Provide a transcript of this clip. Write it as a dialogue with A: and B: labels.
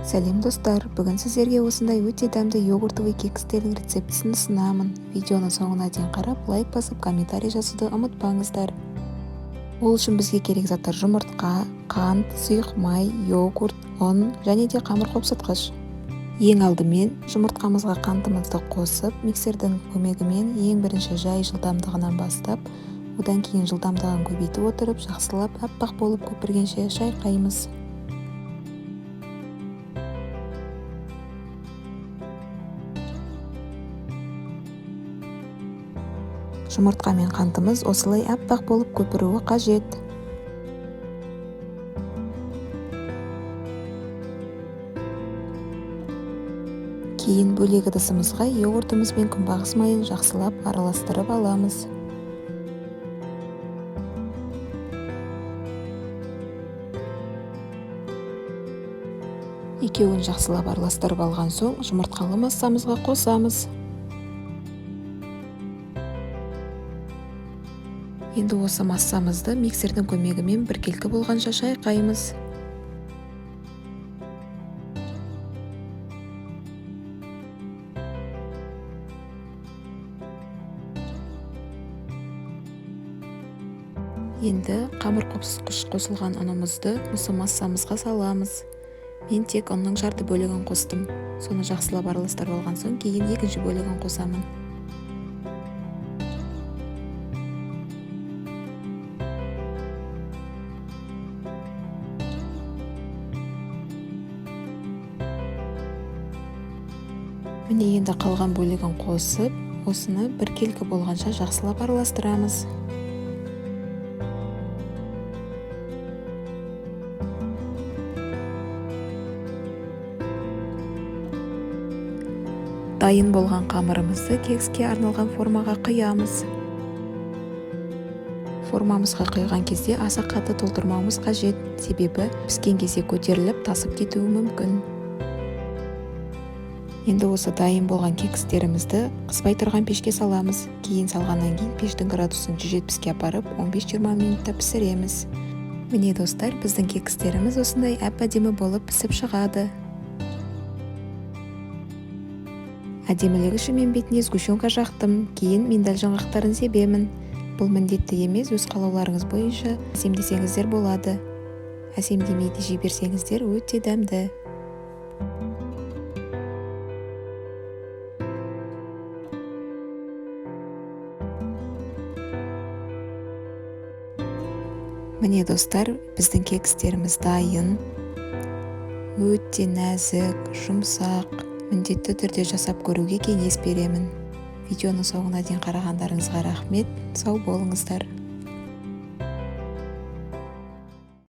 A: Сәлем достар, бүгін сіздерге осындай өте дәмді йогуртовый кекстердің рецептісін ұсынамын. Видеоны соңына дейін қарап, лайк басып, комментарий жазуды ұмытпаңыздар. Ол үшін бізге керек заттар жұмыртқа, қант, сұйық май, йогурт, ұн және де қамыр қопсытқыш. Ең алдымен жұмыртқамызға қантымызды қосып, миксердің көмегімен ең бірінші жай жылдамдығынан бастап, одан кейін жылдамдығын көбейтіп отырып, жақсылап аппақ болып көпіргенше шайқаймыз. Жұмыртқа мен қантымыз осылай аппақ болып көпіруі қажет. Кейін бөлек ыдысымызға йогуртымыз бен күнбағыс майын жақсылап араластырып аламыз. Екеуін жақсылап араластырып алған соң, жұмыртқалы массамызға қосамыз. Енді осы массамызды миксердің көмегімен біркелкі болғанша шайқаймыз. Енді қамыр қопсытқыш қосылған ұнымызды осы массамызға саламыз. Мен тек ұнның жарты бөлігін қостым. Соны жақсылап араластырып алған соң, кейін екінші бөлігін қосамын. Міне енді қалған бөлігін қосып, осыны біркелкі болғанша жақсылап араластырамыз. Дайын болған қамырымызды кекске арналған формаға құямыз. Формамызға құйған кезде аса қатты толтырмауымыз қажет, себебі піскен кезде көтеріліп тасып кетуі мүмкін. Енді осы дайын болған кекстерімізді қыспай тұрған пешке саламыз. Кейін салғаннан кейін пештің градусын 170-ке апарып 15-20 минутта пісіреміз. Міне достар, біздің кекстеріміз осындай әп-әдемі болып пісіп шығады. Әдемілігі үшін мен бетіне сгущенка жақтым, кейін миндаль жаңғақтарын себемін. Бұл міндетті емес, өз қалауларыңыз бойынша әсемдесеңіздер болады. Әсемдемей де жей берсеңіздер өте дәмді. Міне достар, біздің кекстеріміз дайын. Өте нәзік, жұмсақ. Міндетті түрде жасап көруге кеңес беремін. Видеоның соңына дейін қарағандарыңызға рахмет. Сау болыңыздар.